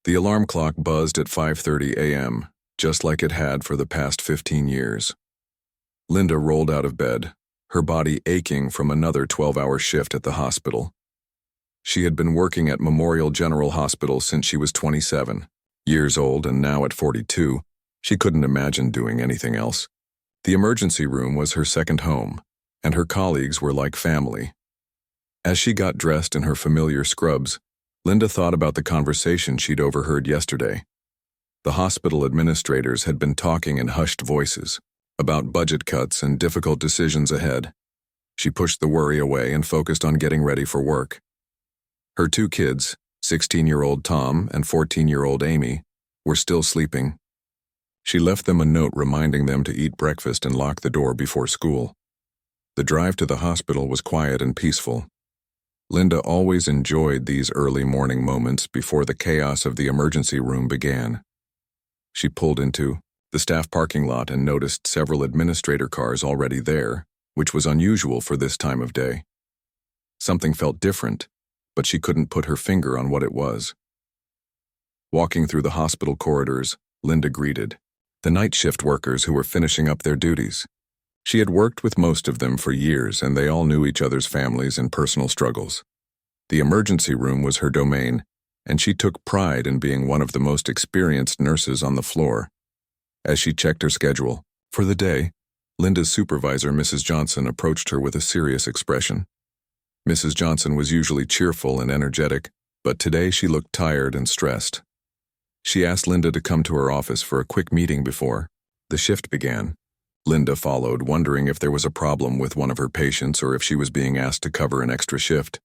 The alarm clock buzzed at 5:30 a.m., just like it had for the past 15 years. Linda rolled out of bed, her body aching from another 12-hour shift at the hospital. She had been working at Memorial General Hospital since she was 27 years old, and now at 42, she couldn't imagine doing anything else. The emergency room was her second home, and her colleagues were like family. As she got dressed in her familiar scrubs, Linda thought about the conversation she'd overheard yesterday. The hospital administrators had been talking in hushed voices about budget cuts and difficult decisions ahead. She pushed the worry away and focused on getting ready for work. Her two kids, 16-year-old Tom and 14-year-old Amy, were still sleeping. She left them a note reminding them to eat breakfast and lock the door before school. The drive to the hospital was quiet and peaceful. Linda always enjoyed these early morning moments before the chaos of the emergency room began. She pulled into the staff parking lot and noticed several administrator cars already there, which was unusual for this time of day. Something felt different, but she couldn't put her finger on what it was. Walking through the hospital corridors, Linda greeted the night shift workers who were finishing up their duties. She had worked with most of them for years, and they all knew each other's families and personal struggles. The emergency room was her domain, and she took pride in being one of the most experienced nurses on the floor. As she checked her schedule for the day, Linda's supervisor, Mrs. Johnson, approached her with a serious expression. Mrs. Johnson was usually cheerful and energetic, but today she looked tired and stressed. She asked Linda to come to her office for a quick meeting before the shift began. Linda followed, wondering if there was a problem with one of her patients or if she was being asked to cover an extra shift.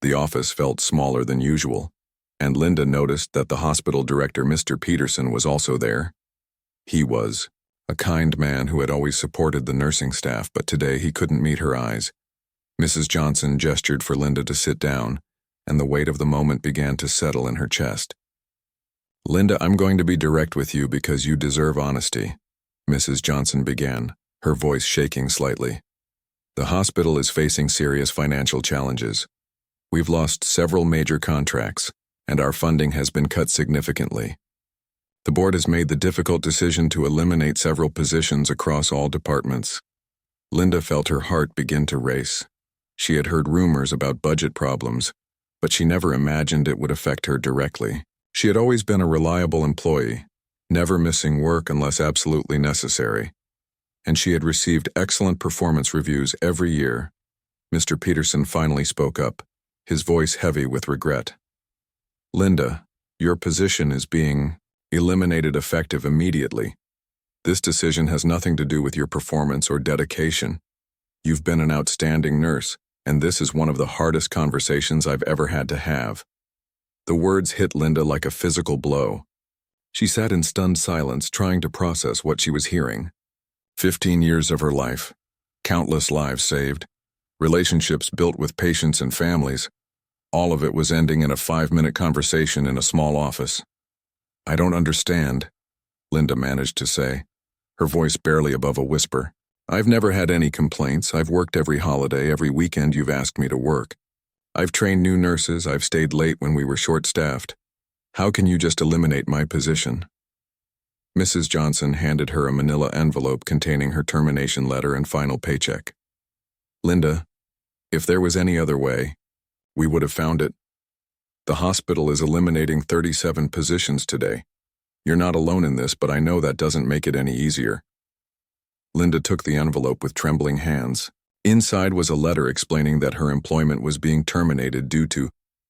The office felt smaller than usual, and Linda noticed that the hospital director, Mr. Peterson, was also there. He was a kind man who had always supported the nursing staff, but today he couldn't meet her eyes. Mrs. Johnson gestured for Linda to sit down, and the weight of the moment began to settle in her chest. "Linda, I'm going to be direct with you because you deserve honesty," Mrs. Johnson began, her voice shaking slightly. "The hospital is facing serious financial challenges. We've lost several major contracts, and our funding has been cut significantly. The board has made the difficult decision to eliminate several positions across all departments." Linda felt her heart begin to race. She had heard rumors about budget problems, but she never imagined it would affect her directly. She had always been a reliable employee, never missing work unless absolutely necessary, and she had received excellent performance reviews every year. Mr. Peterson finally spoke up, his voice heavy with regret. "Linda, your position is being eliminated effective immediately. This decision has nothing to do with your performance or dedication. You've been an outstanding nurse, and this is one of the hardest conversations I've ever had to have." The words hit Linda like a physical blow. She sat in stunned silence, trying to process what she was hearing. 15 years of her life, countless lives saved, relationships built with patients and families, all of it was ending in a 5-minute conversation in a small office. "I don't understand," Linda managed to say, her voice barely above a whisper. "I've never had any complaints. I've worked every holiday, every weekend you've asked me to work. I've trained new nurses. I've stayed late when we were short-staffed. How can you just eliminate my position?" Mrs. Johnson handed her a manila envelope containing her termination letter and final paycheck. "Linda, if there was any other way, we would have found it. The hospital is eliminating 37 positions today. You're not alone in this, but I know that doesn't make it any easier." Linda took the envelope with trembling hands. Inside was a letter explaining that her employment was being terminated due to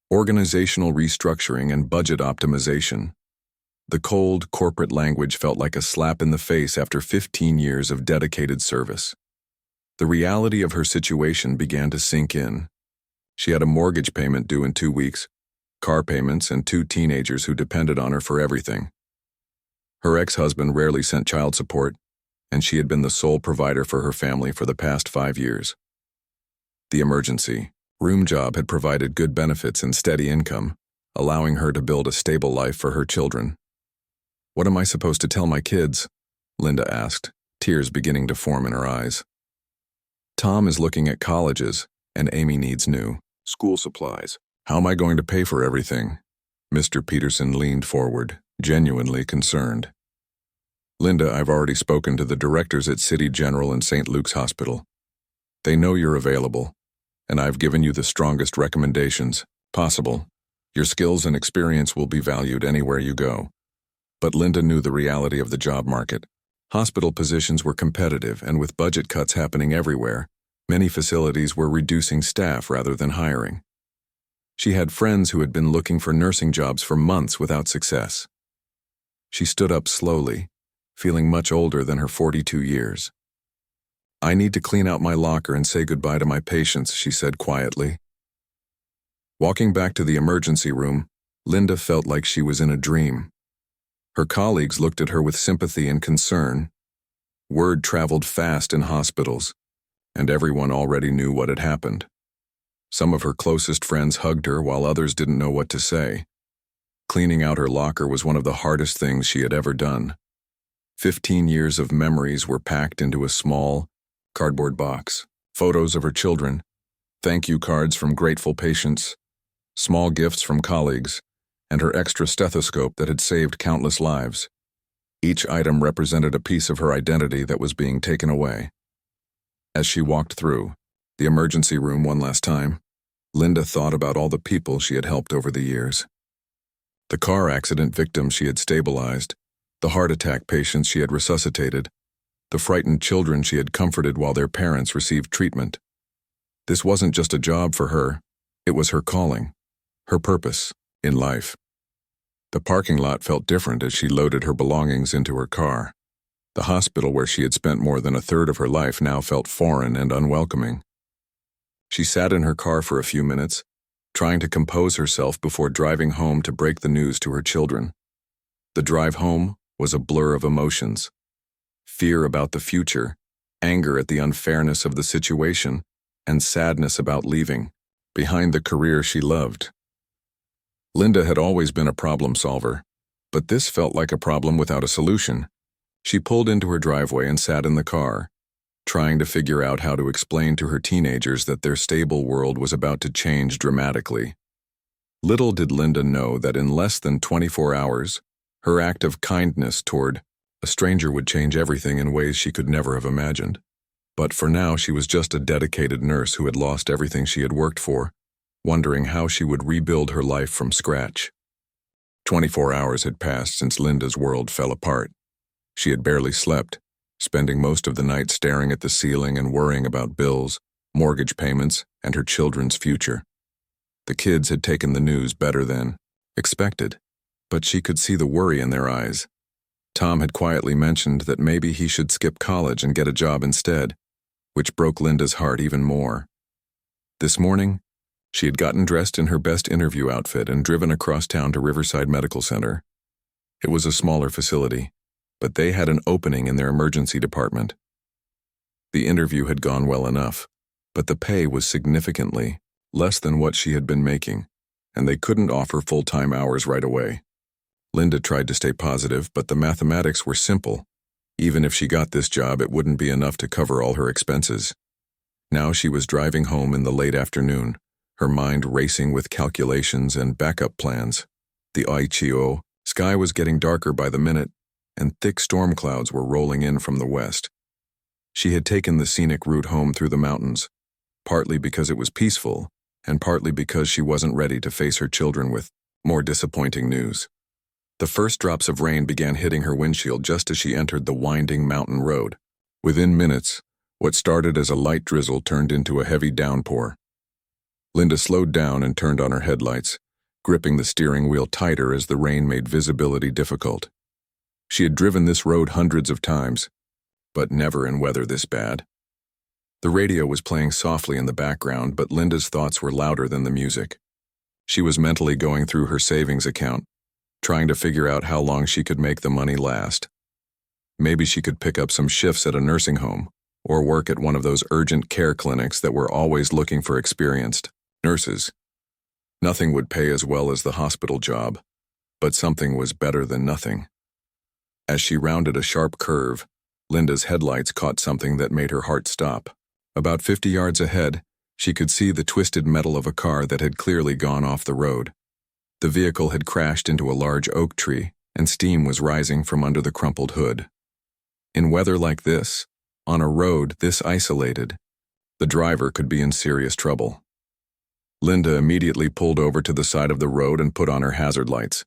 organizational restructuring and budget optimization. The cold, corporate language felt like a slap in the face after 15 years of dedicated service. The reality of her situation began to sink in. She had a mortgage payment due in 2 weeks, car payments, and 2 teenagers who depended on her for everything. Her ex-husband rarely sent child support, and she had been the sole provider for her family for the past 5 years. The emergency room job had provided good benefits and steady income, allowing her to build a stable life for her children. "What am I supposed to tell my kids?" Linda asked, tears beginning to form in her eyes. "Tom is looking at colleges, and Amy needs new school supplies. How am I going to pay for everything?" Mr. Peterson leaned forward, genuinely concerned. Linda, I've already spoken to the directors at City General and St. Luke's Hospital. They know you're available, and I've given you the strongest recommendations possible. Your skills and experience will be valued anywhere you go. But Linda knew the reality of the job market. Hospital positions were competitive, and with budget cuts happening everywhere, many facilities were reducing staff rather than hiring. She had friends who had been looking for nursing jobs for months without success. She stood up slowly, feeling much older than her 42 years. I need to clean out my locker and say goodbye to my patients, she said quietly. Walking back to the emergency room, Linda felt like she was in a dream. Her colleagues looked at her with sympathy and concern. Word traveled fast in hospitals, and everyone already knew what had happened. Some of her closest friends hugged her while others didn't know what to say. Cleaning out her locker was one of the hardest things she had ever done. 15 years of memories were packed into a small, cardboard box. Photos of her children, thank you cards from grateful patients, small gifts from colleagues, and her extra stethoscope that had saved countless lives. Each item represented a piece of her identity that was being taken away. As she walked through the emergency room one last time, Linda thought about all the people she had helped over the years. The car accident victims she had stabilized, the heart attack patients she had resuscitated, the frightened children she had comforted while their parents received treatment. This wasn't just a job for her, it was her calling, her purpose in life. The parking lot felt different as she loaded her belongings into her car. The hospital where she had spent more than a third of her life now felt foreign and unwelcoming. She sat in her car for a few minutes, trying to compose herself before driving home to break the news to her children. The drive home was a blur of emotions. Fear about the future, anger at the unfairness of the situation, and sadness about leaving behind the career she loved. Linda had always been a problem solver, but this felt like a problem without a solution. She pulled into her driveway and sat in the car, trying to figure out how to explain to her teenagers that their stable world was about to change dramatically. Little did Linda know that in less than 24 hours, her act of kindness toward a stranger would change everything in ways she could never have imagined. But for now, she was just a dedicated nurse who had lost everything she had worked for, wondering how she would rebuild her life from scratch. 24 hours had passed since Linda's world fell apart. She had barely slept, spending most of the night staring at the ceiling and worrying about bills, mortgage payments, and her children's future. The kids had taken the news better than expected, but she could see the worry in their eyes. Tom had quietly mentioned that maybe he should skip college and get a job instead, which broke Linda's heart even more. This morning, she had gotten dressed in her best interview outfit and driven across town to Riverside Medical Center. It was a smaller facility, but they had an opening in their emergency department. The interview had gone well enough, but the pay was significantly less than what she had been making, and they couldn't offer full-time hours right away. Linda tried to stay positive, but the mathematics were simple. Even if she got this job, it wouldn't be enough to cover all her expenses. Now she was driving home in the late afternoon, her mind racing with calculations and backup plans. The Aichio sky was getting darker by the minute, and thick storm clouds were rolling in from the west. She had taken the scenic route home through the mountains, partly because it was peaceful, and partly because she wasn't ready to face her children with more disappointing news. The first drops of rain began hitting her windshield just as she entered the winding mountain road. Within minutes, what started as a light drizzle turned into a heavy downpour. Linda slowed down and turned on her headlights, gripping the steering wheel tighter as the rain made visibility difficult. She had driven this road hundreds of times, but never in weather this bad. The radio was playing softly in the background, but Linda's thoughts were louder than the music. She was mentally going through her savings account, trying to figure out how long she could make the money last. Maybe she could pick up some shifts at a nursing home, or work at one of those urgent care clinics that were always looking for experienced nurses. Nothing would pay as well as the hospital job, but something was better than nothing. As she rounded a sharp curve, Linda's headlights caught something that made her heart stop. About 50 yards ahead, she could see the twisted metal of a car that had clearly gone off the road. The vehicle had crashed into a large oak tree, and steam was rising from under the crumpled hood. In weather like this, on a road this isolated, the driver could be in serious trouble. Linda immediately pulled over to the side of the road and put on her hazard lights.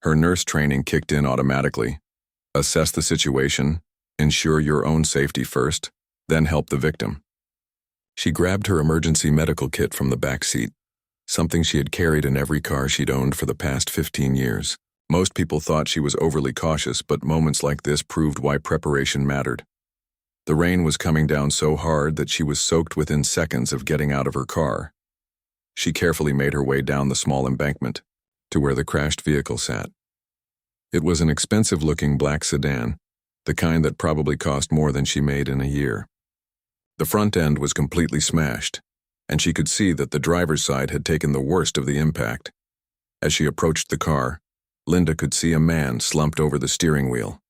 Her nurse training kicked in automatically. Assess the situation, ensure your own safety first, then help the victim. She grabbed her emergency medical kit from the back seat, something she had carried in every car she'd owned for the past 15 years. Most people thought she was overly cautious, but moments like this proved why preparation mattered. The rain was coming down so hard that she was soaked within seconds of getting out of her car. She carefully made her way down the small embankment to where the crashed vehicle sat. It was an expensive-looking black sedan, the kind that probably cost more than she made in a year. The front end was completely smashed, and she could see that the driver's side had taken the worst of the impact. As she approached the car, Linda could see a man slumped over the steering wheel.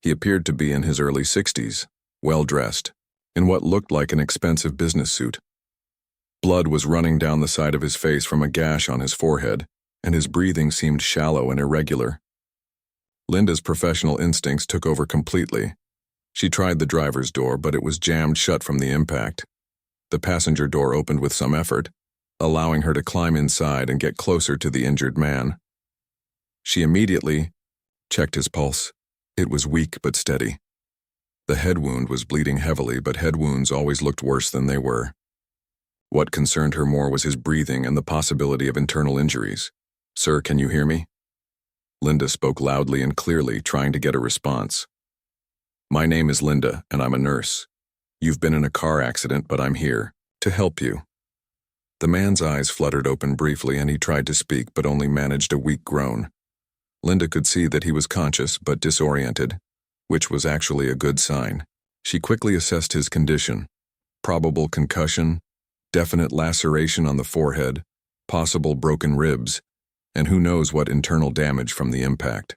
He appeared to be in his early 60s, well-dressed, in what looked like an expensive business suit. Blood was running down the side of his face from a gash on his forehead, and his breathing seemed shallow and irregular. Linda's professional instincts took over completely. She tried the driver's door, but it was jammed shut from the impact. The passenger door opened with some effort, allowing her to climb inside and get closer to the injured man. She immediately checked his pulse. It was weak but steady. The head wound was bleeding heavily, but head wounds always looked worse than they were. What concerned her more was his breathing and the possibility of internal injuries. "Sir, can you hear me?" Linda spoke loudly and clearly, trying to get a response. "My name is Linda, and I'm a nurse. You've been in a car accident, but I'm here to help you." The man's eyes fluttered open briefly, and he tried to speak, but only managed a weak groan. Linda could see that he was conscious but disoriented, which was actually a good sign. She quickly assessed his condition: probable concussion, definite laceration on the forehead, possible broken ribs, and who knows what internal damage from the impact.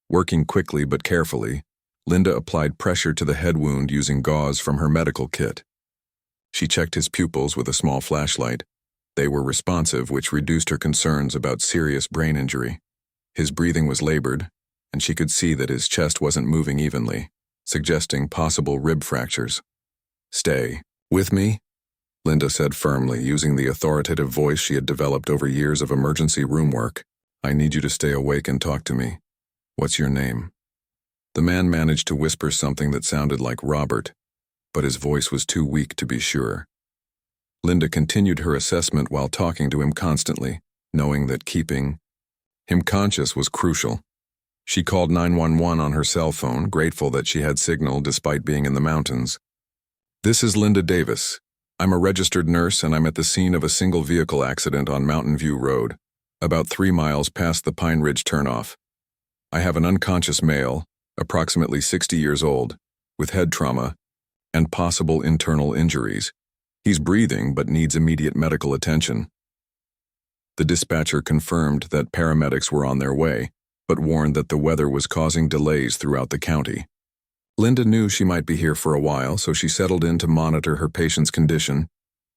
Working quickly but carefully, Linda applied pressure to the head wound using gauze from her medical kit. She checked his pupils with a small flashlight. They were responsive, which reduced her concerns about serious brain injury. His breathing was labored, and she could see that his chest wasn't moving evenly, suggesting possible rib fractures. "Stay with me," Linda said firmly, using the authoritative voice she had developed over years of emergency room work. "I need you to stay awake and talk to me. What's your name?" The man managed to whisper something that sounded like Robert, but his voice was too weak to be sure. Linda continued her assessment while talking to him constantly, knowing that keeping him conscious was crucial. She called 911 on her cell phone, grateful that she had signal despite being in the mountains. "This is Linda Davis. I'm a registered nurse, and I'm at the scene of a single vehicle accident on Mountain View Road, about 3 miles past the Pine Ridge turnoff. I have an unconscious male, approximately 60 years old, with head trauma and possible internal injuries. He's breathing but needs immediate medical attention." The dispatcher confirmed that paramedics were on their way, but warned that the weather was causing delays throughout the county. Linda knew she might be here for a while, so she settled in to monitor her patient's condition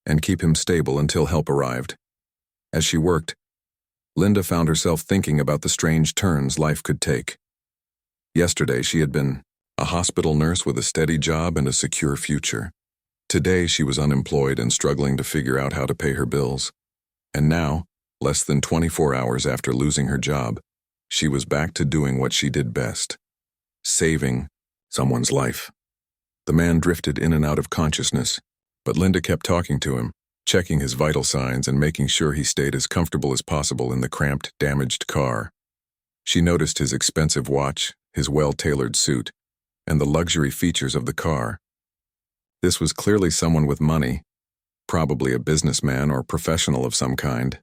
and keep him stable until help arrived. As she worked, Linda found herself thinking about the strange turns life could take. Yesterday she had been a hospital nurse with a steady job and a secure future. Today she was unemployed and struggling to figure out how to pay her bills. And now, less than 24 hours after losing her job, she was back to doing what she did best: saving someone's life. The man drifted in and out of consciousness, but Linda kept talking to him, checking his vital signs and making sure he stayed as comfortable as possible in the cramped, damaged car. She noticed his expensive watch, his well-tailored suit, and the luxury features of the car. This was clearly someone with money, probably a businessman or professional of some kind.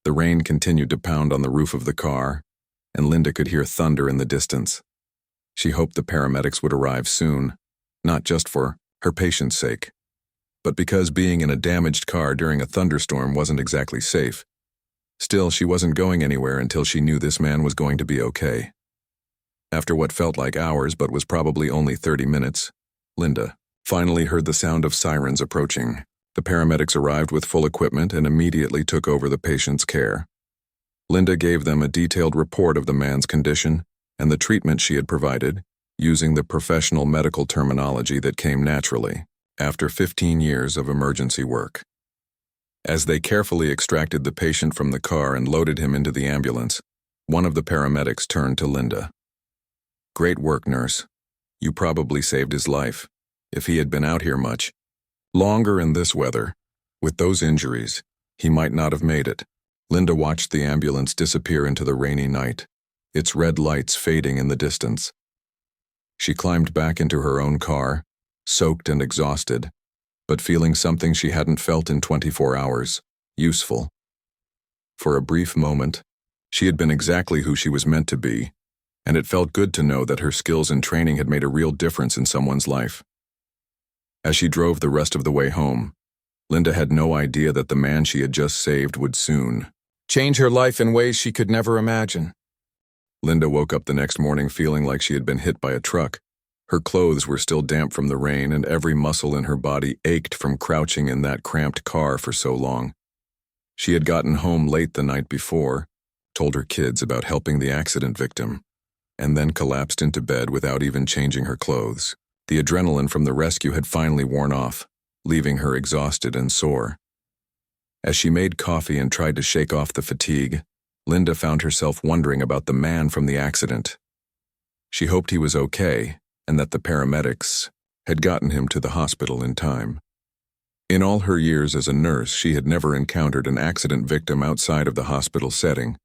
The rain continued to pound on the roof of the car, and Linda could hear thunder in the distance. She hoped the paramedics would arrive soon, not just for her patient's sake, but because being in a damaged car during a thunderstorm wasn't exactly safe. Still, she wasn't going anywhere until she knew this man was going to be okay. After what felt like hours but was probably only 30 minutes, Linda finally heard the sound of sirens approaching. The paramedics arrived with full equipment and immediately took over the patient's care. Linda gave them a detailed report of the man's condition and the treatment she had provided, using the professional medical terminology that came naturally after 15 years of emergency work. As they carefully extracted the patient from the car and loaded him into the ambulance, one of the paramedics turned to Linda. "Great work, nurse. You probably saved his life. If he had been out here much longer in this weather, with those injuries, he might not have made it." Linda watched the ambulance disappear into the rainy night, its red lights fading in the distance. She climbed back into her own car, soaked and exhausted, but feeling something she hadn't felt in 24 hours, useful. For a brief moment, she had been exactly who she was meant to be, and it felt good to know that her skills and training had made a real difference in someone's life. As she drove the rest of the way home, Linda had no idea that the man she had just saved would soon change her life in ways she could never imagine. Linda woke up the next morning feeling like she had been hit by a truck. Her clothes were still damp from the rain, and every muscle in her body ached from crouching in that cramped car for so long. She had gotten home late the night before, told her kids about helping the accident victim, and then collapsed into bed without even changing her clothes. The adrenaline from the rescue had finally worn off, leaving her exhausted and sore. As she made coffee and tried to shake off the fatigue, Linda found herself wondering about the man from the accident. She hoped he was okay and that the paramedics had gotten him to the hospital in time. In all her years as a nurse, she had never encountered an accident victim outside of the hospital setting.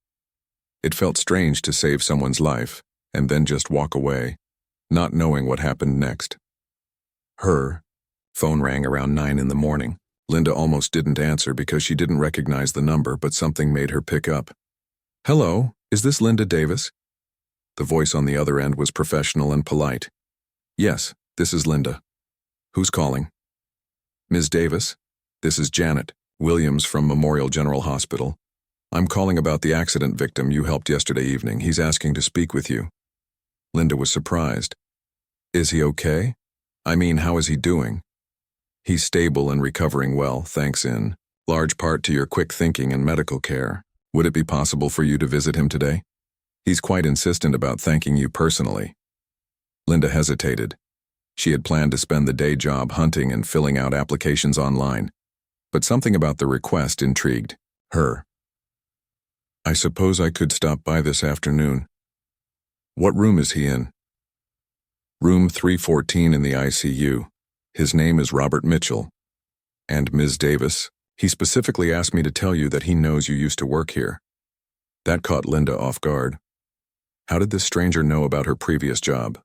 It felt strange to save someone's life and then just walk away, not knowing what happened next. Her phone rang around 9 in the morning. Linda almost didn't answer because she didn't recognize the number, but something made her pick up. "Hello, is this Linda Davis?" The voice on the other end was professional and polite. "Yes, this is Linda. Who's calling?" "Ms. Davis, this is Janet Williams from Memorial General Hospital. I'm calling about the accident victim you helped yesterday evening. He's asking to speak with you." Linda was surprised. "Is he okay? I mean, how is he doing?" "He's stable and recovering well, thanks in large part to your quick thinking and medical care. Would it be possible for you to visit him today? He's quite insistent about thanking you personally." Linda hesitated. She had planned to spend the day job hunting and filling out applications online, but something about the request intrigued her. "I suppose I could stop by this afternoon." "What room is he in?" "Room 314 in the ICU. His name is Robert Mitchell. And Ms. Davis, he specifically asked me to tell you that he knows you used to work here." That caught Linda off guard. How did this stranger know about her previous job?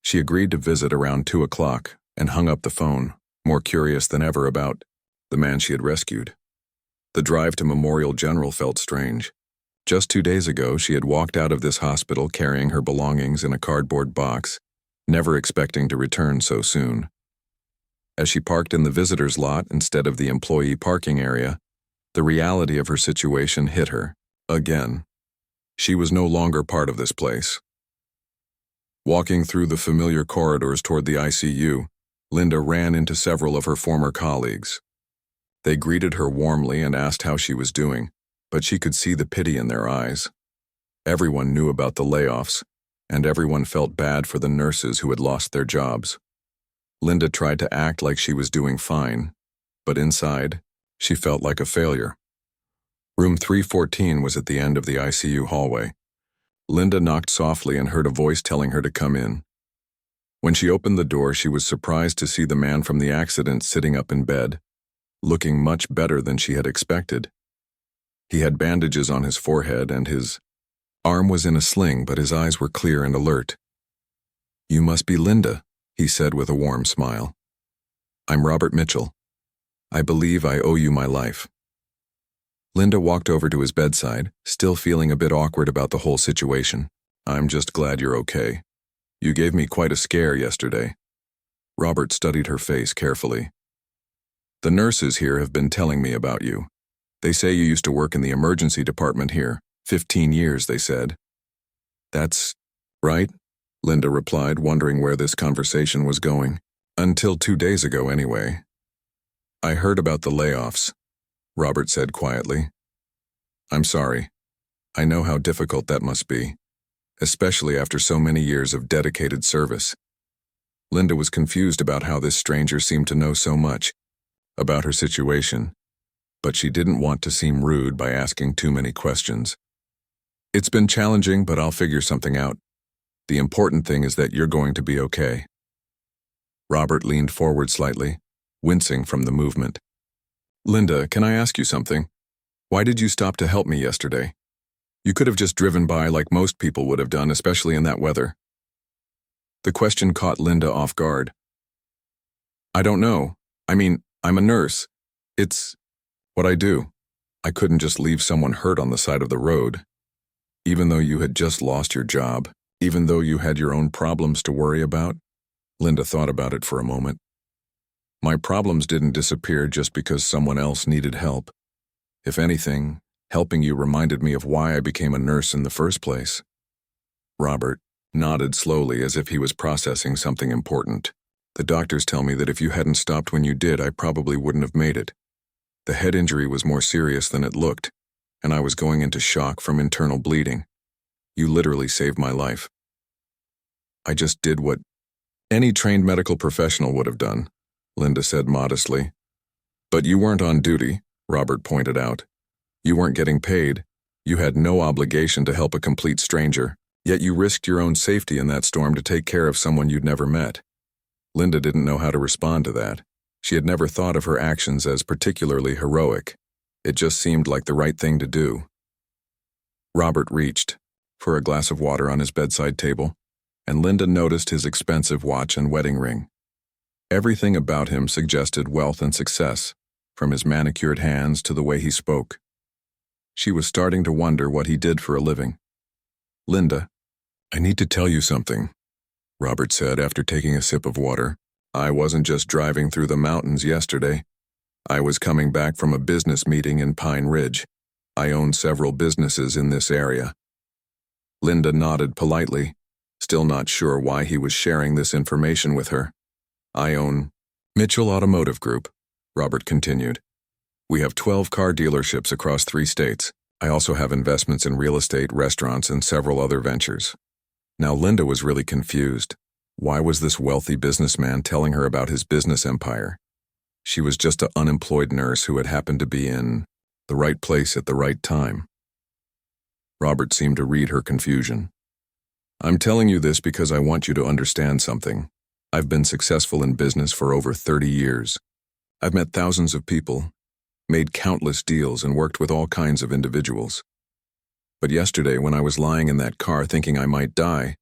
She agreed to visit around 2 o'clock and hung up the phone, more curious than ever about the man she had rescued. The drive to Memorial General felt strange. Just 2 days ago, she had walked out of this hospital carrying her belongings in a cardboard box, never expecting to return so soon. As she parked in the visitor's lot instead of the employee parking area, the reality of her situation hit her, again. She was no longer part of this place. Walking through the familiar corridors toward the ICU, Linda ran into several of her former colleagues. They greeted her warmly and asked how she was doing, but she could see the pity in their eyes. Everyone knew about the layoffs, and everyone felt bad for the nurses who had lost their jobs. Linda tried to act like she was doing fine, but inside, she felt like a failure. Room 314 was at the end of the ICU hallway. Linda knocked softly and heard a voice telling her to come in. When she opened the door, she was surprised to see the man from the accident sitting up in bed, looking much better than she had expected. He had bandages on his forehead and his arm was in a sling, but his eyes were clear and alert. "You must be Linda," he said with a warm smile. "I'm Robert Mitchell. I believe I owe you my life." Linda walked over to his bedside, still feeling a bit awkward about the whole situation. "I'm just glad you're okay. You gave me quite a scare yesterday." Robert studied her face carefully. "The nurses here have been telling me about you. They say you used to work in the emergency department here. 15 years, they said." "That's right," Linda replied, wondering where this conversation was going. "Until 2 days ago, anyway." I heard about the layoffs, Robert said quietly. I'm sorry. I know how difficult that must be, especially after so many years of dedicated service. Linda was confused about how this stranger seemed to know so much about her situation, but she didn't want to seem rude by asking too many questions. It's been challenging, but I'll figure something out. The important thing is that you're going to be okay. Robert leaned forward slightly, wincing from the movement. Linda, can I ask you something? Why did you stop to help me yesterday? You could have just driven by like most people would have done, especially in that weather. The question caught Linda off guard. I don't know. I mean, I'm a nurse. It's what I do. I couldn't just leave someone hurt on the side of the road. Even though you had just lost your job, even though you had your own problems to worry about. Linda thought about it for a moment. My problems didn't disappear just because someone else needed help. If anything, helping you reminded me of why I became a nurse in the first place. Robert nodded slowly as if he was processing something important. The doctors tell me that if you hadn't stopped when you did, I probably wouldn't have made it. The head injury was more serious than it looked, and I was going into shock from internal bleeding. You literally saved my life. I just did what any trained medical professional would have done, Linda said modestly. But you weren't on duty, Robert pointed out. You weren't getting paid. You had no obligation to help a complete stranger, yet you risked your own safety in that storm to take care of someone you'd never met. Linda didn't know how to respond to that. She had never thought of her actions as particularly heroic. It just seemed like the right thing to do. Robert reached for a glass of water on his bedside table, and Linda noticed his expensive watch and wedding ring. Everything about him suggested wealth and success, from his manicured hands to the way he spoke. She was starting to wonder what he did for a living. Linda, I need to tell you something, Robert said after taking a sip of water. I wasn't just driving through the mountains yesterday. I was coming back from a business meeting in Pine Ridge. I own several businesses in this area. Linda nodded politely, still not sure why he was sharing this information with her. I own Mitchell Automotive Group, Robert continued. We have 12 car dealerships across 3 states. I also have investments in real estate, restaurants, and several other ventures. Now Linda was really confused. Why was this wealthy businessman telling her about his business empire? She was just an unemployed nurse who had happened to be in the right place at the right time. Robert seemed to read her confusion. I'm telling you this because I want you to understand something. I've been successful in business for over 30 years. I've met thousands of people, made countless deals, and worked with all kinds of individuals. But yesterday, when I was lying in that car thinking I might die,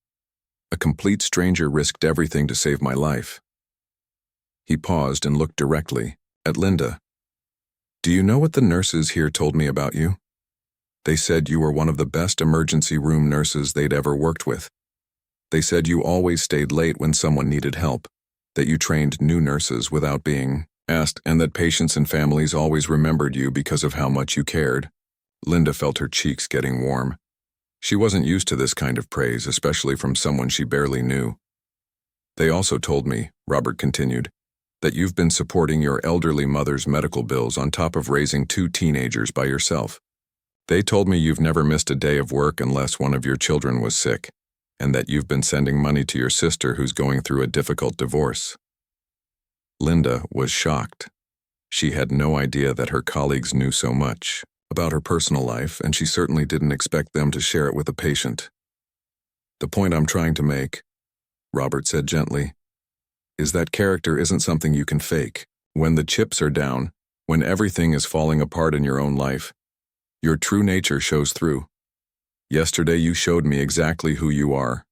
a complete stranger risked everything to save my life. He paused and looked directly at Linda. Do you know what the nurses here told me about you? They said you were one of the best emergency room nurses they'd ever worked with. They said you always stayed late when someone needed help, that you trained new nurses without being asked, and that patients and families always remembered you because of how much you cared. Linda felt her cheeks getting warm. She wasn't used to this kind of praise, especially from someone she barely knew. They also told me, Robert continued, that you've been supporting your elderly mother's medical bills on top of raising 2 teenagers by yourself. They told me you've never missed a day of work unless one of your children was sick, and that you've been sending money to your sister who's going through a difficult divorce. Linda was shocked. She had no idea that her colleagues knew so much about her personal life, and she certainly didn't expect them to share it with a patient. The point I'm trying to make, Robert said gently, is that character isn't something you can fake. When the chips are down, when everything is falling apart in your own life, your true nature shows through. Yesterday you showed me exactly who you are.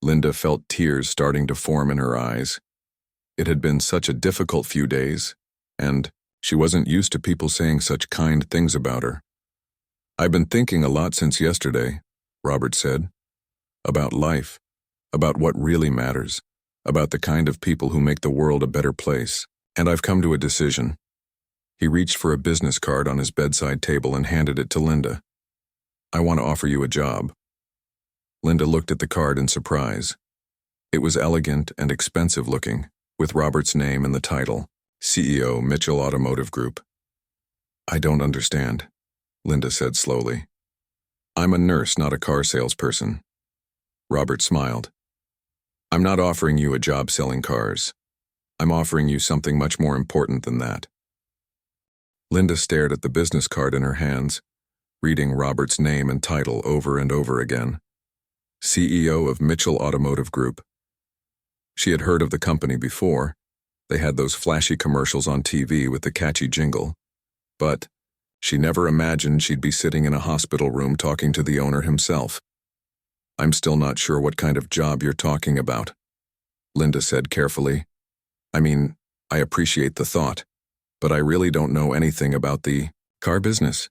Linda felt tears starting to form in her eyes. It had been such a difficult few days, and she wasn't used to people saying such kind things about her. I've been thinking a lot since yesterday, Robert said, about life, about what really matters, about the kind of people who make the world a better place, and I've come to a decision. He reached for a business card on his bedside table and handed it to Linda. I want to offer you a job. Linda looked at the card in surprise. It was elegant and expensive looking, with Robert's name and the title, CEO, Mitchell Automotive Group. I don't understand, Linda said slowly. I'm a nurse, not a car salesperson. Robert smiled. I'm not offering you a job selling cars. I'm offering you something much more important than that. Linda stared at the business card in her hands, reading Robert's name and title over and over again. CEO of Mitchell Automotive Group. She had heard of the company before. They had those flashy commercials on TV with the catchy jingle. But she never imagined she'd be sitting in a hospital room talking to the owner himself. I'm still not sure what kind of job you're talking about, Linda said carefully. I mean, I appreciate the thought, but I really don't know anything about the car business.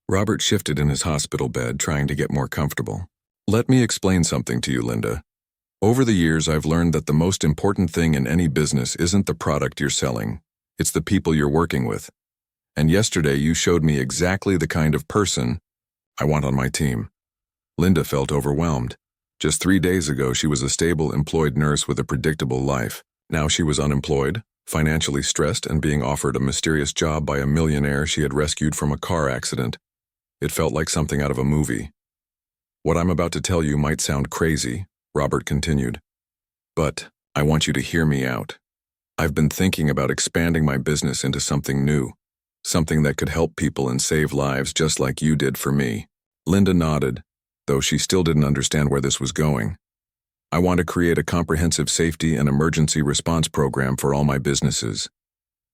Robert shifted in his hospital bed, trying to get more comfortable. Let me explain something to you, Linda. Over the years, I've learned that the most important thing in any business isn't the product you're selling. It's the people you're working with. And yesterday, you showed me exactly the kind of person I want on my team. Linda felt overwhelmed. Just 3 days ago, she was a stable, employed nurse with a predictable life. Now she was unemployed, financially stressed, and being offered a mysterious job by a millionaire she had rescued from a car accident. It felt like something out of a movie. What I'm about to tell you might sound crazy, Robert continued, but I want you to hear me out. I've been thinking about expanding my business into something new, something that could help people and save lives just like you did for me. Linda nodded, though she still didn't understand where this was going. I want to create a comprehensive safety and emergency response program for all my businesses.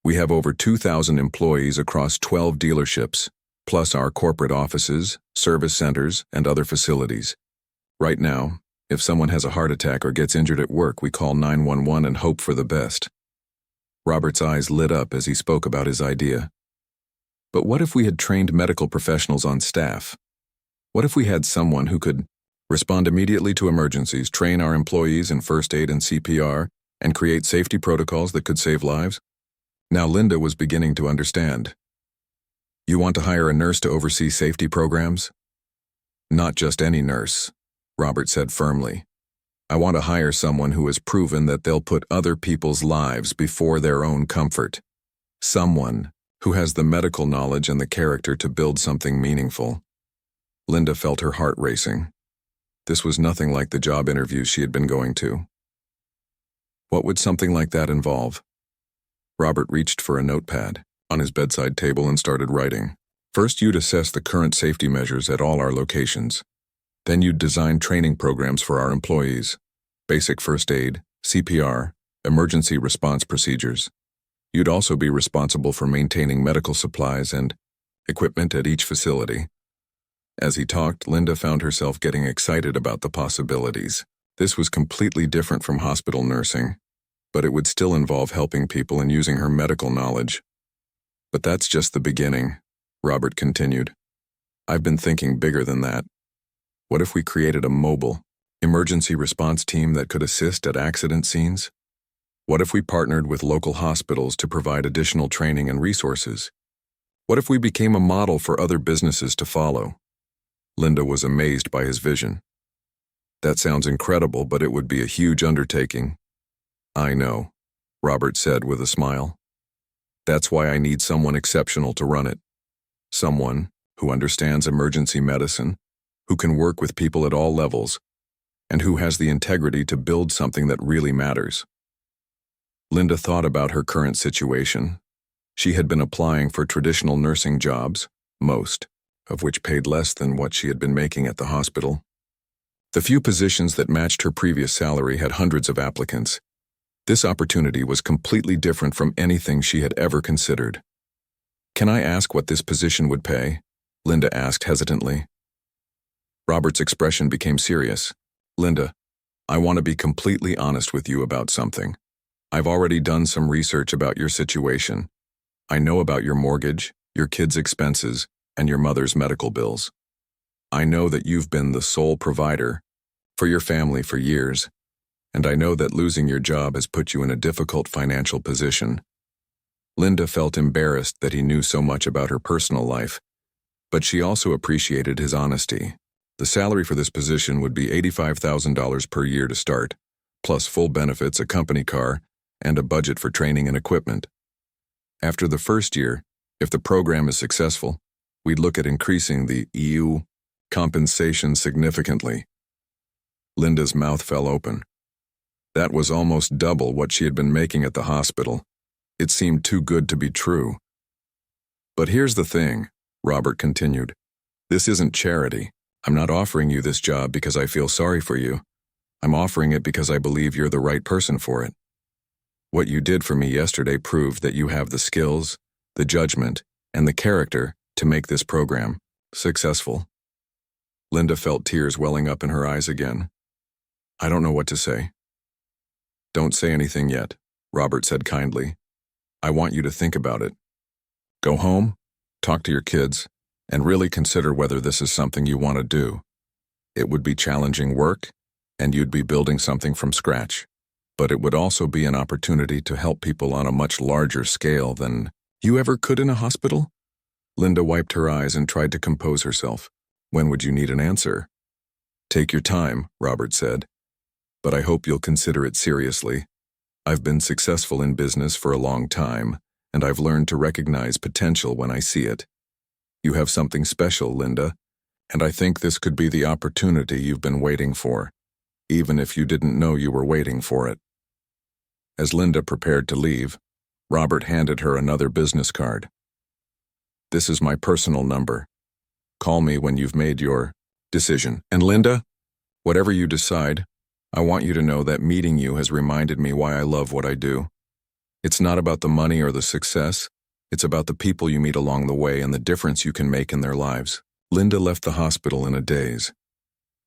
We have over 2,000 employees across 12 dealerships, plus our corporate offices, service centers, and other facilities. Right now, if someone has a heart attack or gets injured at work, we call 911 and hope for the best. Robert's eyes lit up as he spoke about his idea. But what if we had trained medical professionals on staff? What if we had someone who could respond immediately to emergencies, train our employees in first aid and CPR, and create safety protocols that could save lives? Now Linda was beginning to understand. You want to hire a nurse to oversee safety programs? Not just any nurse, Robert said firmly. I want to hire someone who has proven that they'll put other people's lives before their own comfort. Someone who has the medical knowledge and the character to build something meaningful. Linda felt her heart racing. This was nothing like the job interviews she had been going to. What would something like that involve? Robert reached for a notepad on his bedside table and started writing. First, you'd assess the current safety measures at all our locations. Then you'd design training programs for our employees, basic first aid, CPR, emergency response procedures. You'd also be responsible for maintaining medical supplies and equipment at each facility. As he talked, Linda found herself getting excited about the possibilities. This was completely different from hospital nursing, but it would still involve helping people and using her medical knowledge. But that's just the beginning, Robert continued. I've been thinking bigger than that. What if we created a mobile, emergency response team that could assist at accident scenes? What if we partnered with local hospitals to provide additional training and resources? What if we became a model for other businesses to follow? Linda was amazed by his vision. That sounds incredible, but it would be a huge undertaking. I know, Robert said with a smile. That's why I need someone exceptional to run it. Someone who understands emergency medicine, who can work with people at all levels, and who has the integrity to build something that really matters. Linda thought about her current situation. She had been applying for traditional nursing jobs, most of which paid less than what she had been making at the hospital. The few positions that matched her previous salary had hundreds of applicants. This opportunity was completely different from anything she had ever considered. Can I ask what this position would pay? Linda asked hesitantly. Robert's expression became serious. Linda, I want to be completely honest with you about something. I've already done some research about your situation. I know about your mortgage, your kids' expenses, and your mother's medical bills. I know that you've been the sole provider for your family for years, and I know that losing your job has put you in a difficult financial position. Linda felt embarrassed that he knew so much about her personal life, but she also appreciated his honesty. The salary for this position would be $85,000 per year to start, plus full benefits, a company car, and a budget for training and equipment. After the first year, if the program is successful, we'd look at increasing the EU compensation significantly. Linda's mouth fell open. That was almost double what she had been making at the hospital. It seemed too good to be true. But here's the thing, Robert continued. This isn't charity. I'm not offering you this job because I feel sorry for you. I'm offering it because I believe you're the right person for it. What you did for me yesterday proved that you have the skills, the judgment, and the character to make this program successful. Linda felt tears welling up in her eyes again. I don't know what to say. Don't say anything yet, Robert said kindly. I want you to think about it. Go home, talk to your kids, and really consider whether this is something you want to do. It would be challenging work, and you'd be building something from scratch. But it would also be an opportunity to help people on a much larger scale than you ever could in a hospital? Linda wiped her eyes and tried to compose herself. When would you need an answer? Take your time, Robert said. But I hope you'll consider it seriously. I've been successful in business for a long time, and I've learned to recognize potential when I see it. You have something special, Linda, and I think this could be the opportunity you've been waiting for, even if you didn't know you were waiting for it. As Linda prepared to leave, Robert handed her another business card. This is my personal number. Call me when you've made your decision. And Linda, whatever you decide, I want you to know that meeting you has reminded me why I love what I do. It's not about the money or the success. It's about the people you meet along the way and the difference you can make in their lives. Linda left the hospital in a daze.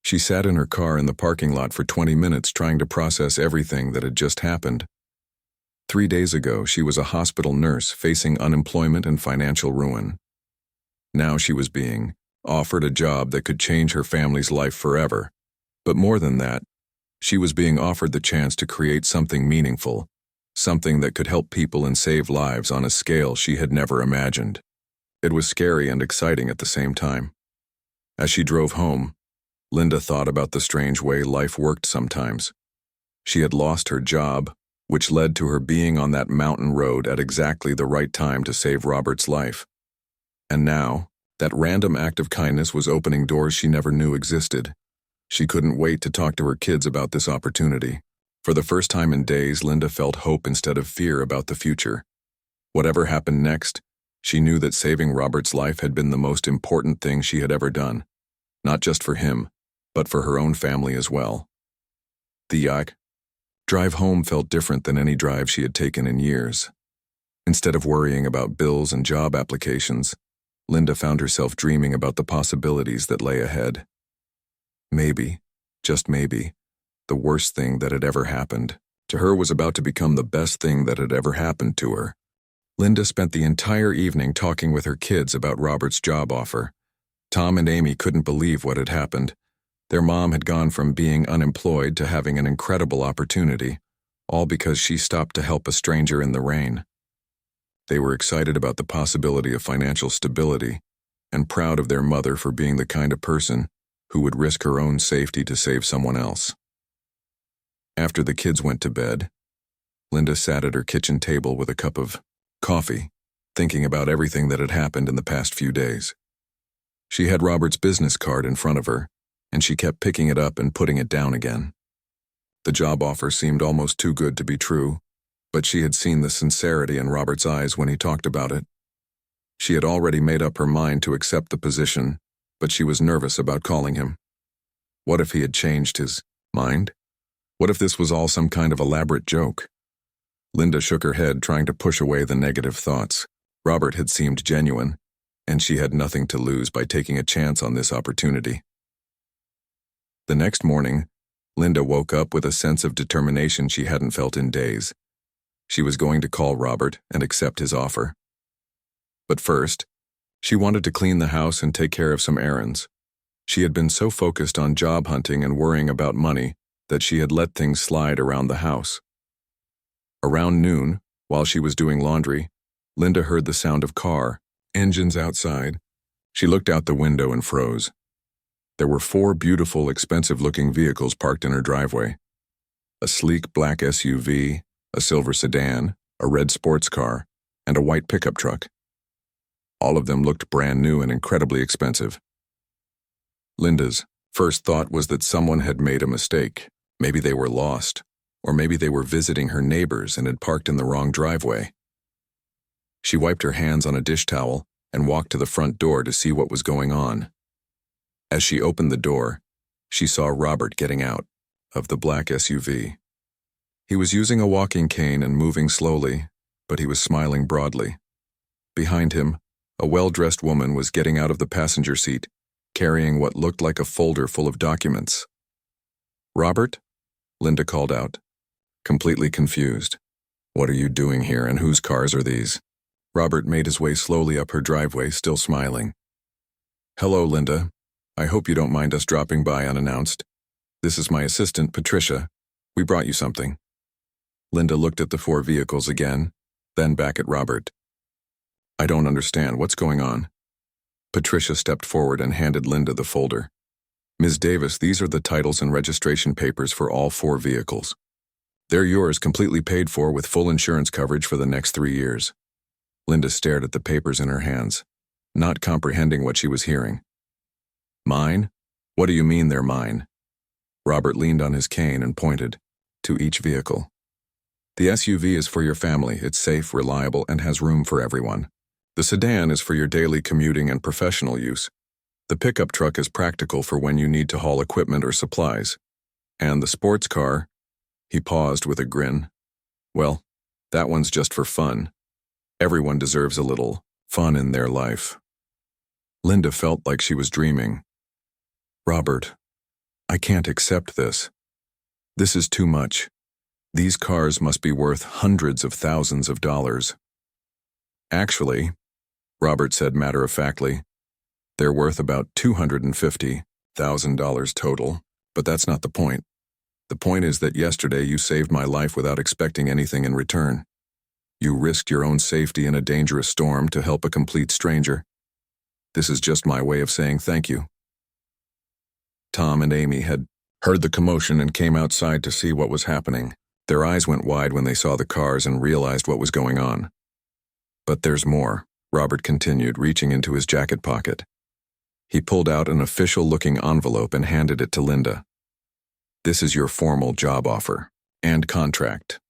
She sat in her car in the parking lot for 20 minutes trying to process everything that had just happened. 3 days ago, she was a hospital nurse facing unemployment and financial ruin. Now she was being offered a job that could change her family's life forever. But more than that, she was being offered the chance to create something meaningful, something that could help people and save lives on a scale she had never imagined. It was scary and exciting at the same time. As she drove home, Linda thought about the strange way life worked sometimes. She had lost her job, which led to her being on that mountain road at exactly the right time to save Robert's life. And now, that random act of kindness was opening doors she never knew existed. She couldn't wait to talk to her kids about this opportunity. For the first time in days, Linda felt hope instead of fear about the future. Whatever happened next, she knew that saving Robert's life had been the most important thing she had ever done. Not just for him, but for her own family as well. The drive home felt different than any drive she had taken in years. Instead of worrying about bills and job applications, Linda found herself dreaming about the possibilities that lay ahead. Maybe, just maybe, the worst thing that had ever happened to her was about to become the best thing that had ever happened to her. Linda spent the entire evening talking with her kids about Robert's job offer. Tom and Amy couldn't believe what had happened. Their mom had gone from being unemployed to having an incredible opportunity, all because she stopped to help a stranger in the rain. They were excited about the possibility of financial stability and proud of their mother for being the kind of person who would risk her own safety to save someone else. After the kids went to bed, Linda sat at her kitchen table with a cup of coffee, thinking about everything that had happened in the past few days. She had Robert's business card in front of her, and she kept picking it up and putting it down again. The job offer seemed almost too good to be true, but she had seen the sincerity in Robert's eyes when he talked about it. She had already made up her mind to accept the position, but she was nervous about calling him. What if he had changed his mind? What if this was all some kind of elaborate joke? Linda shook her head, trying to push away the negative thoughts. Robert had seemed genuine, and she had nothing to lose by taking a chance on this opportunity. The next morning, Linda woke up with a sense of determination she hadn't felt in days. She was going to call Robert and accept his offer. But first, she wanted to clean the house and take care of some errands. She had been so focused on job hunting and worrying about money that she had let things slide around the house. Around noon, while she was doing laundry, Linda heard the sound of car engines outside. She looked out the window and froze. There were 4 beautiful, expensive-looking vehicles parked in her driveway. A sleek black SUV, a silver sedan, a red sports car, and a white pickup truck. All of them looked brand new and incredibly expensive. Linda's first thought was that someone had made a mistake. Maybe they were lost, or maybe they were visiting her neighbors and had parked in the wrong driveway. She wiped her hands on a dish towel and walked to the front door to see what was going on. As she opened the door, she saw Robert getting out of the black SUV. He was using a walking cane and moving slowly, but he was smiling broadly. Behind him, a well-dressed woman was getting out of the passenger seat, carrying what looked like a folder full of documents. "Robert?" Linda called out, completely confused. "What are you doing here, and whose cars are these?" Robert made his way slowly up her driveway, still smiling. "Hello, Linda. I hope you don't mind us dropping by unannounced. This is my assistant, Patricia. We brought you something." Linda looked at the 4 vehicles again, then back at Robert. "I don't understand. What's going on?" Patricia stepped forward and handed Linda the folder. "Ms. Davis, these are the titles and registration papers for all 4 vehicles. They're yours, completely paid for with full insurance coverage for the next 3 years." Linda stared at the papers in her hands, not comprehending what she was hearing. "Mine? What do you mean they're mine?" Robert leaned on his cane and pointed to each vehicle. "The SUV is for your family. It's safe, reliable, and has room for everyone. The sedan is for your daily commuting and professional use. The pickup truck is practical for when you need to haul equipment or supplies. And the sports car," he paused with a grin, "well, that one's just for fun. Everyone deserves a little fun in their life." Linda felt like she was dreaming. "Robert, I can't accept this. This is too much. These cars must be worth hundreds of thousands of dollars." "Actually," Robert said matter-of-factly, "they're worth about $250,000 total, but that's not the point. The point is that yesterday you saved my life without expecting anything in return. You risked your own safety in a dangerous storm to help a complete stranger. This is just my way of saying thank you." Tom and Amy had heard the commotion and came outside to see what was happening. Their eyes went wide when they saw the cars and realized what was going on. "But there's more," Robert continued, reaching into his jacket pocket. He pulled out an official-looking envelope and handed it to Linda. "This is your formal job offer and contract.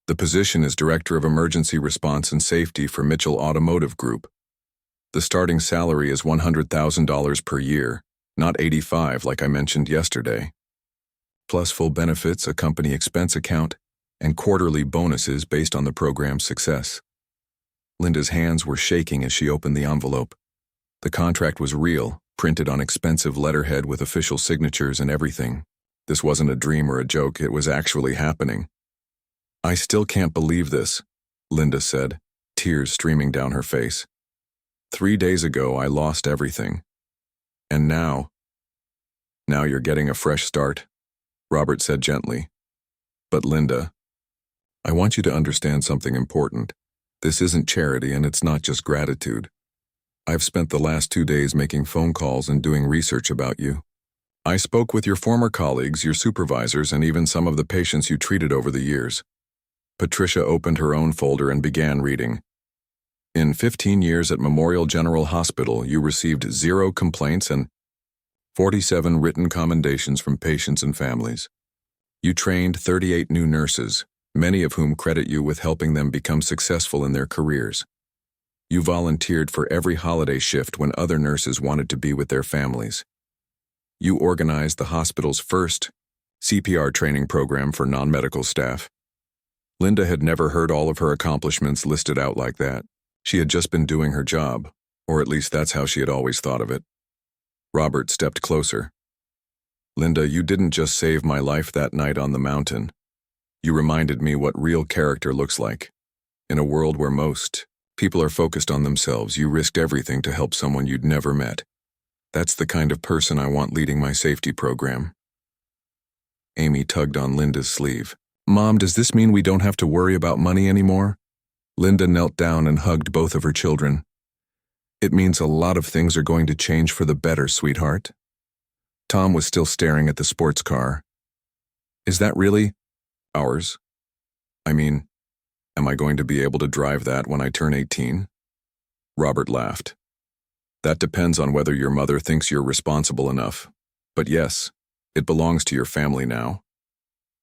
The position is Director of Emergency Response and Safety for Mitchell Automotive Group. The starting salary is $100,000 per year, not $85,000 like I mentioned yesterday. Plus full benefits, a company expense account, and quarterly bonuses based on the program's success." Linda's hands were shaking as she opened the envelope. The contract was real, printed on expensive letterhead with official signatures and everything. This wasn't a dream or a joke, it was actually happening. "I still can't believe this," Linda said, tears streaming down her face. "3 days ago I lost everything. And now you're getting a fresh start," Robert said gently. "But Linda, I want you to understand something important. This isn't charity and it's not just gratitude. I've spent the last 2 days making phone calls and doing research about you. I spoke with your former colleagues, your supervisors, and even some of the patients you treated over the years." Patricia opened her own folder and began reading. "In 15 years at Memorial General Hospital, you received 0 complaints and 47 written commendations from patients and families. You trained 38 new nurses, many of whom credit you with helping them become successful in their careers. You volunteered for every holiday shift when other nurses wanted to be with their families. You organized the hospital's first CPR training program for non-medical staff." Linda had never heard all of her accomplishments listed out like that. She had just been doing her job, or at least that's how she had always thought of it. Robert stepped closer. "Linda, you didn't just save my life that night on the mountain. You reminded me what real character looks like. In a world where most people are focused on themselves, you risked everything to help someone you'd never met. That's the kind of person I want leading my safety program." Amy tugged on Linda's sleeve. "Mom, does this mean we don't have to worry about money anymore?" Linda knelt down and hugged both of her children. "It means a lot of things are going to change for the better, sweetheart." Tom was still staring at the sports car. "Is that really ours? I mean, Am I going to be able to drive that when I turn 18? Robert laughed. That depends on whether your mother thinks you're responsible enough. But yes, it belongs to your family now.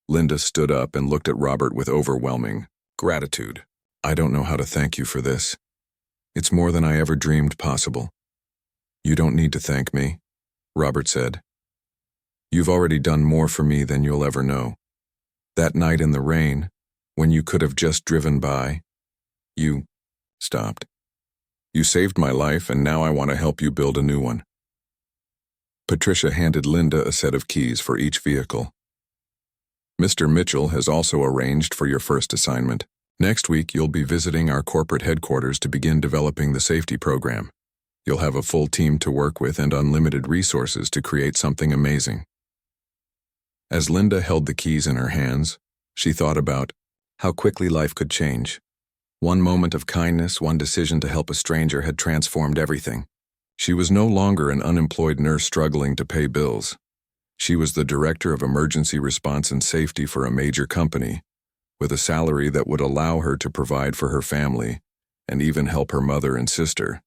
Linda stood up and looked at Robert with overwhelming gratitude. I don't know how to thank you for this. It's more than I ever dreamed possible. You don't need to thank me, Robert said. You've already done more for me than you'll ever know. That night in the rain, when you could have just driven by, you stopped. You saved my life, and now I want to help you build a new one. Patricia handed Linda a set of keys for each vehicle. Mr. Mitchell has also arranged for your first assignment. Next week, you'll be visiting our corporate headquarters to begin developing the safety program. You'll have a full team to work with and unlimited resources to create something amazing. As Linda held the keys in her hands, she thought about how quickly life could change. One moment of kindness, one decision to help a stranger had transformed everything. She was no longer an unemployed nurse struggling to pay bills. She was the director of emergency response and safety for a major company, with a salary that would allow her to provide for her family and even help her mother and sister.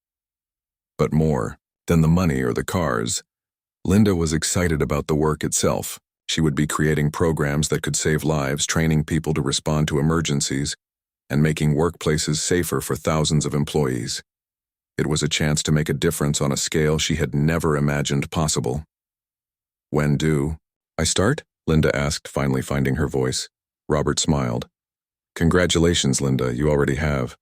But more than the money or the cars, Linda was excited about the work itself. She would be creating programs that could save lives, training people to respond to emergencies, and making workplaces safer for thousands of employees. It was a chance to make a difference on a scale she had never imagined possible. When do I start? Linda asked, finally finding her voice. Robert smiled. Congratulations, Linda, you already have.